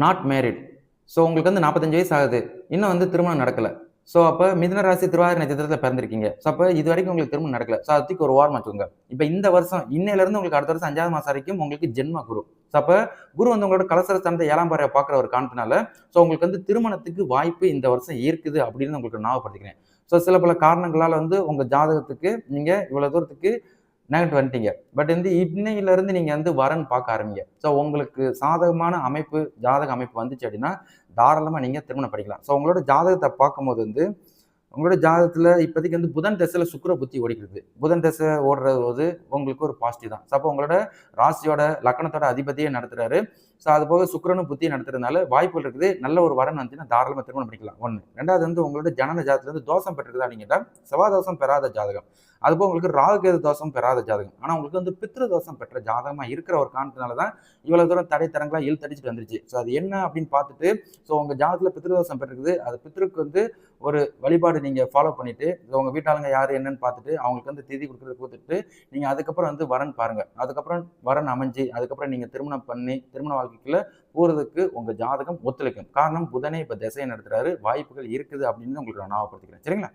Not married. So உங்களுக்கு வந்து 45 வயசு ஆகுது. இன்னும் வந்து திருமணம் நடக்கல. ஸோ அப்ப மிதுன ராசி திருவாதிரை நட்சத்திரத்தில பிறந்திருக்கீங்க. ஸோ அப்ப இதுவரைக்கும் உங்களுக்கு திருமணம் நடக்கல. ஸோ அத தூக்கி ஒரு ஓரமா வச்சுக்கோங்க. இப்ப இந்த வருஷம் இன்னையிலிருந்து உங்களுக்கு அடுத்த வருஷம் 5வது மாசம் வரைக்கும் உங்களுக்கு ஜென்ம குரு. ஸோ அப்ப குரு வந்து உங்களோட கலசரஸ்தானத்த 7ஆம் பார்வையா பார்க்குற ஒரு காரணத்தினால, ஸோ உங்களுக்கு வந்து திருமணத்துக்கு வாய்ப்பு இந்த வருஷம் இருக்குது அப்படின்னு உங்களுக்கு ஞாபகப்படுத்திக்கிறேன். ஸோ சில பல காரணங்களால வந்து உங்க ஜாதகத்துக்கு நீங்க இவ்வளவு தூரத்துக்கு நகர்ந்து வந்துட்டீங்க. பட் வந்து இன்னையிலிருந்து நீங்க வந்து வரன் பார்க்க ஆரம்பிங்க. ஸோ உங்களுக்கு சாதகமான அமைப்பு, ஜாதக அமைப்பு வந்துச்சு அப்படின்னா, தாராளமா நீங்க திருமணம் பண்ணிக்கலாம். ஸோ உங்களோட ஜாதகத்த பார்க்கும்போது வந்து, உங்களோட ஜாதகத்துல இப்போதைக்கு வந்து புதன் திசையில சுக்கிர புத்தி ஓடிக்கிட்டு இருக்கு. புதன் திசை ஓடுறது உங்களுக்கு ஒரு பாசிட்டிவ் தான். ஸோ அப்போ உங்களோட ராசியோட லக்னத்தோட அதிபதியே நடத்துறாரு. ஸோ அது போக சுக்கிரனும் புத்தியும் நடத்துறதுனால வாய்ப்புகள் இருக்குது. நல்ல ஒரு வரன் வந்துச்சுன்னா தாராளமா திருமணம் பண்ணிக்கலாம். 1. 2வது வந்து உங்களோட ஜனன ஜாதகத்துல இருந்து தோஷம் பெற்றிருக்குதா அப்படின்னு கேட்டா, செவ்வாய் தோஷம் பெறாத ஜாதகம். அதுபோக உங்களுக்கு ராகு கேது தோஷம் பெறாத ஜாதகம். ஆனா உங்களுக்கு வந்து பித்ரு தோஷம் பெற்ற ஜாதகமா இருக்கிற ஒரு காரணத்தினால தான் இவ்வளவு தூரம் தடை தரங்களா இழுத்தடிச்சுட்டு வந்துருச்சு. ஸோ அது என்ன அப்படின்னு பார்த்துட்டு, ஸோ உங்க ஜாதகத்துல பித்ரு தோஷம் பெற்றிருக்குது. அது பித்ருக்கு வந்து ஒரு வழிபாடு நீங்க ஃபாலோ பண்ணிட்டு, உங்க வீட்டாளுங்க யாரு என்னன்னு பார்த்துட்டு, அவங்களுக்கு வந்து திதி கொடுக்கறத கொடுத்துட்டு, நீங்க அதுக்கப்புறம் வந்து வரன் பாருங்க. அதுக்கப்புறம் வரன் அமைஞ்சு, அதுக்கப்புறம் நீங்க திருமணம் பண்ணி, திருமண வாழ்க்கைக்குள்ள போறதுக்கு உங்க ஜாதகம் ஒத்துழைக்கும். காரணம் புதனே இப்ப திசையை நடத்துறாரு. வாய்ப்புகள் இருக்குது அப்படின்னு உங்களுக்கு நான் ஞாபகப்படுத்திக்கிறேன். சரிங்களா?